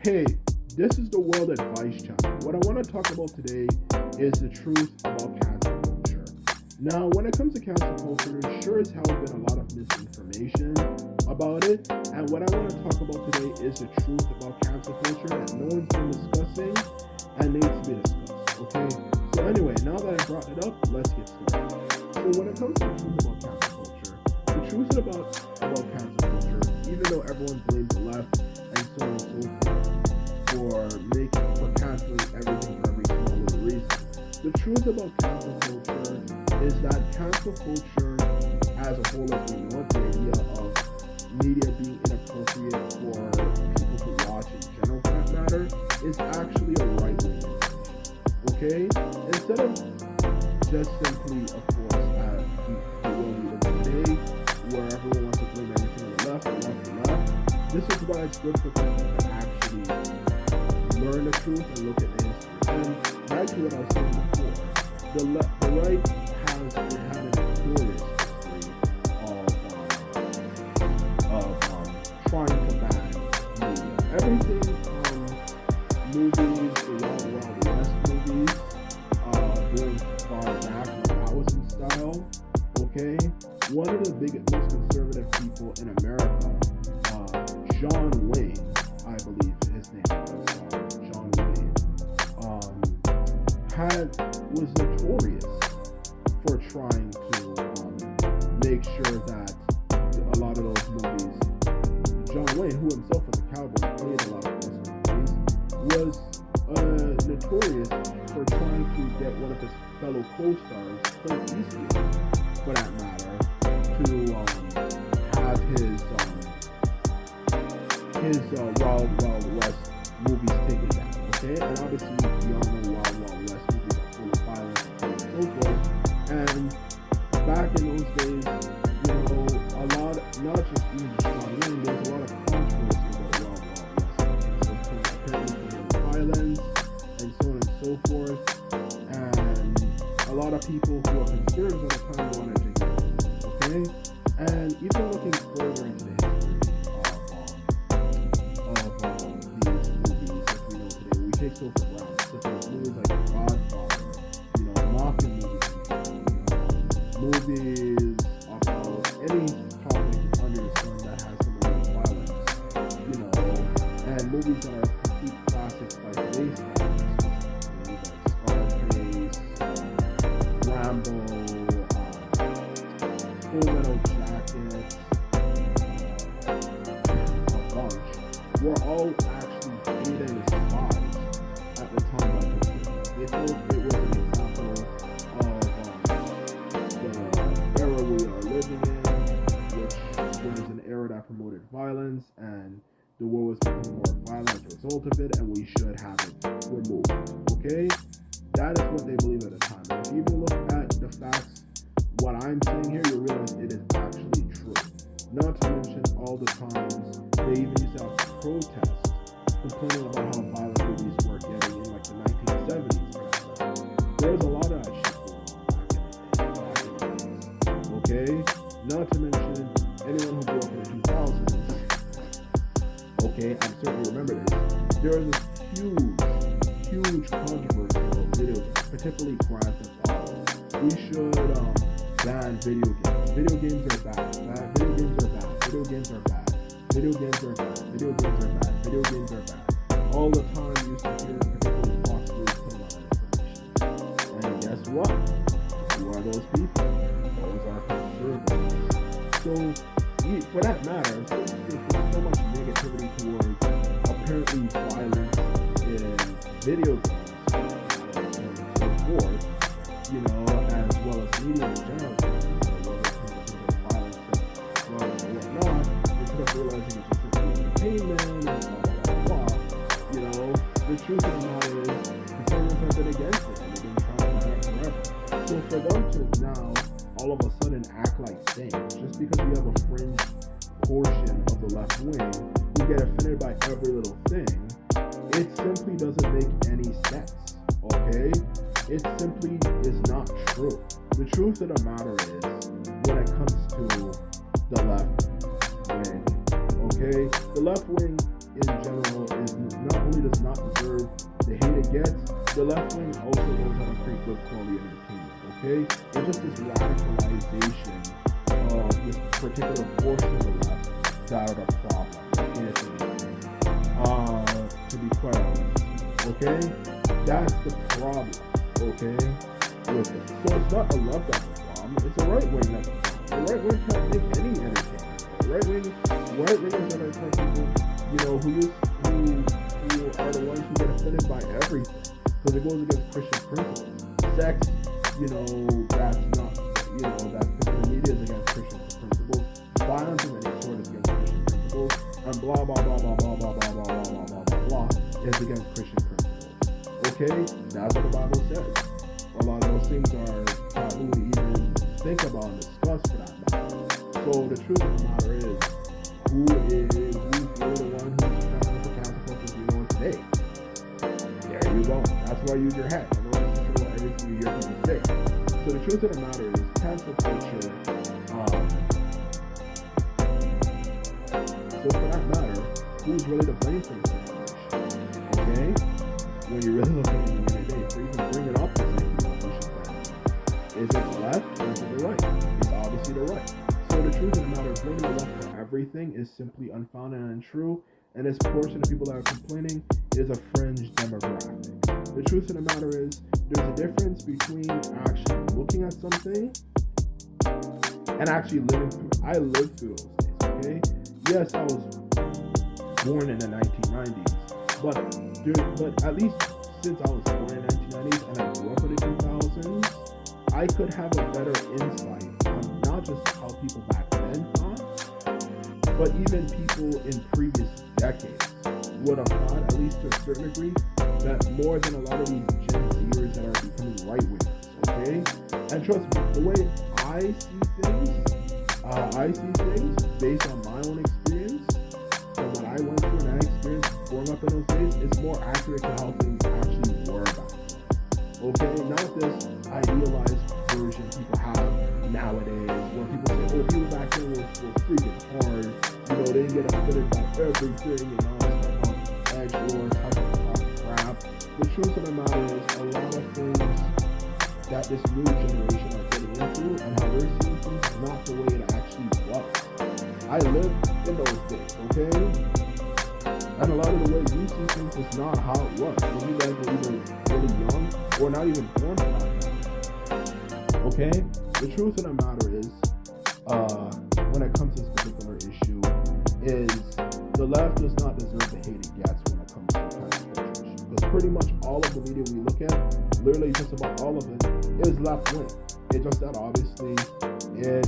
Hey, this is the World Advice Channel. What I want to talk about today is the truth about cancel culture. Now, when it comes to cancel culture, there sure as hell been a lot of misinformation about it. And what I want to talk about today is the truth about cancel culture that no one's been discussing and needs to be discussed. Okay? So anyway, now that I brought it up, let's get started. So when it comes to the truth about cancel culture, the truth about cancel culture, even though everyone blames the left and so on and so forth for canceling everything for every small little reason. The truth about cancel culture is that cancel culture as a whole, as we know it, the idea of media being inappropriate for people to watch in general for that matter, is actually a right wing. Okay? Instead of just simply, of course, as the world we live in today, where everyone wants to blame everything on the left, this is why it's good for people to actually learn the truth and look at the history. And back to what I was saying before, the right has had a notorious history trying to ban media. Everything from movies, the Wild West movies, going far back when that was in style. Okay, one of the most conservative people in America, John Wayne, I believe his name was John Wayne, was notorious for trying to make sure that a lot of those movies, John Wayne, who himself was a cowboy, played a lot of those movies, was notorious for trying to get one of his fellow co-stars, Clint Eastwood, for that matter, to have his Wild West movies taken down. Okay, and obviously we all know Wild West movies are full of violence and so forth. And back in those days, a lot, not just even John Wayne, there was a lot of controversy about Wild West. So apparently violence and so on and so forth. And a lot of people who are conservatives at the time wanted to get it. Okay, and even looking further into the history of these movies that we know today, we take so for granted, such as movies like The Godfather, mafia movies about any topic under the sun that has some of the violence, and movies that are complete classics by today's standards, Scarface, Rambo, Full Metal Jacket, a bunch, were all actually hated and despised at the time by consumers. They felt it was an example of the era we are living in, which was an era that promoted violence, and the world was becoming more violent as a result of it, and we should have it removed. Okay? That is what they believe at the time. And if you even look at the facts, what I'm saying here, you realize it is actually true. Not to mention all the times they even used to have protests complaining about how violent movies were getting in like the 1970s, for example. There was a lot of that shit going on back in the days. Okay? Not to mention anyone who grew up in the 2000s. Okay, I'm certain you remember this. There was this huge controversy about video games, particularly Grand Theft Auto. We should ban video games. Video games are bad. Video games are bad. Video games are bad. Video games are bad. Video games are bad. Video games are bad. All the time you used to hear, particularly Fox News, putting out that information. And guess what? Who are those people? Those are conservatives. So, for that matter, there's so much negativity towards apparently violence in video games and so forth, as well as media in general, whether it comes to violence and whatnot, instead of realizing it's just simply entertainment and blah, blah, blah. The truth of the matter is, conservatives have been against it, and they've been trying to ban it forever. So for them to now all of a sudden act like saints just because we have a fringe portion of the left wing who get offended by every little thing, it simply doesn't make any sense. Okay? It simply is not true. The truth of the matter is, when it comes to the left wing, okay, the left wing in general is not gets, the left wing also knows how to create good quality entertainment. Okay, it's just this radicalization of this particular portion of the left that are the problem. Okay, to be quite honest. Okay, that's the problem. Okay, with it. So it's not the left that's the problem. It's the right wing that's the problem. The right wing can't make any entertainment. The right wingers are the type of people, you know, who are the ones who get offended by everything because it goes against Christian principles. Sex, you know, that's not, you know, that the media is against Christian principles. Violence of any sort is against Christian principles, and blah blah blah blah blah blah blah blah blah blah blah blah blah is against Christian principles. Okay, that's what the Bible says. A lot of those things are taboo to even think about and discuss for that matter. So the truth of the matter is, who's really the one who's determining the consequences we know today? There you go. That's why I use your head. I know this is what everything you hear people say. So the truth of the matter is, cancel culture. So for that matter, who's really to blame for this situation? Okay, when you really look at it in the end of the day, so you can bring it up to say, is it the left or is it the right? It's obviously the right. So the truth of the matter is, blaming the left for everything is simply unfounded and untrue, and this portion of people that are complaining is a fringe demographic. The truth of the matter is, there's a difference between actually looking at something and actually living through it. I lived through those days, okay? Yes, I was born in the 1990s, but at least since I was born in the 1990s and I grew up in the 2000s, I could have a better insight on not just how people back then thought, but even people in previous decades would have thought, at least to a certain degree, that more than a lot of these Gen Zers that are becoming right-wingers, okay? And trust me, the way I see things based on my own experience, and what I went through and I experienced growing up in those days, is more accurate to how things actually were back then. Okay, not this idealized version people have nowadays, where people say, oh, people back then were freaking hard, you know, they didn't get offended by everything and all this type of edge lords, type of crap. The truth of the matter is, a lot of things that this new generation are getting into and how they're seeing things is not the way it actually was. I lived in those days, okay? And a lot of the way you see things is not how it was. When you guys were either really young or not even born for that. Okay? The truth of the matter is, when it comes to this particular issue, is the left does not deserve the hate it gets when it comes to the cancel culture issue. Because pretty much all of the media we look at, literally just about all of it, is left wing. It's just that obviously it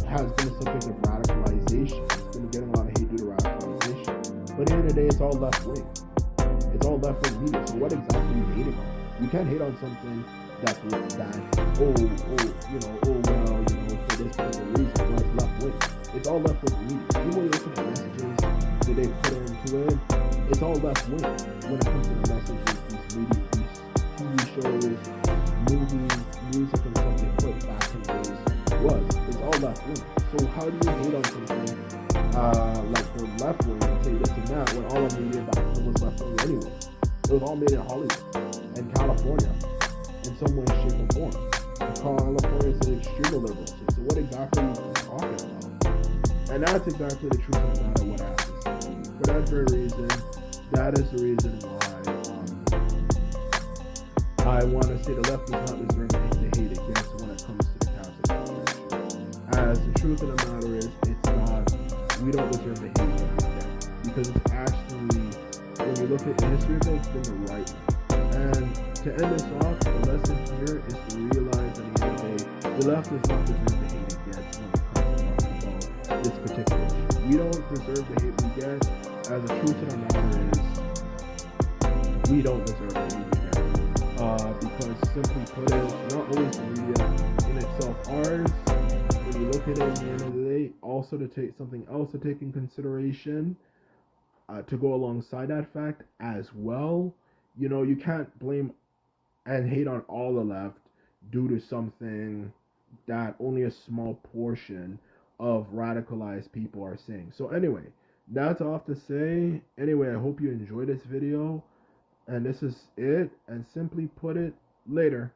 has been a subject of radicalization. It's been getting a lot of hate due to radicalization. But at the end of the day, it's all left wing. It's all left wing media. So what exactly are you hating on? You can't hate on something that's that, well, for this particular reason, when it's left wing. It's all left wing media. Even when you look at the messages that they put into it, it's all left wing when it comes to the messages, these media, these TV shows, movies, music, and stuff they put back in the days it's all left wing. So how do you hate on something like the left wing and say this and that when all of media back then was left wing anyway? It was all made in Hollywood and California in some way, shape, or form. And California is an extreme liberal state. So what exactly are you talking about? And that's exactly the truth of the matter, what happens. For that very reason, that is the reason why I want to say the left does not deserve the hate it gets when it comes to the cancel culture issue. As the truth of the matter is, it's not, we don't deserve the hate it get, because it's actually, when you look at the history of it, it's been the right way. And to end this off, the lesson here is to realize at the end of the day, the left does not deserve the hate it gets when it comes to talking about this particular issue. We don't deserve the hate we get, as the truth of the matter is, we don't deserve the hate we get. Because simply put it, not only is the media in itself ours, when you look at it at the end of the day, also to take something else to take in consideration, to go alongside that fact as well, you know, you can't blame and hate on all the left due to something that only a small portion of radicalized people are saying. So anyway, that's all I have to say. Anyway, I hope you enjoyed this video. And this is it. And simply put it, later.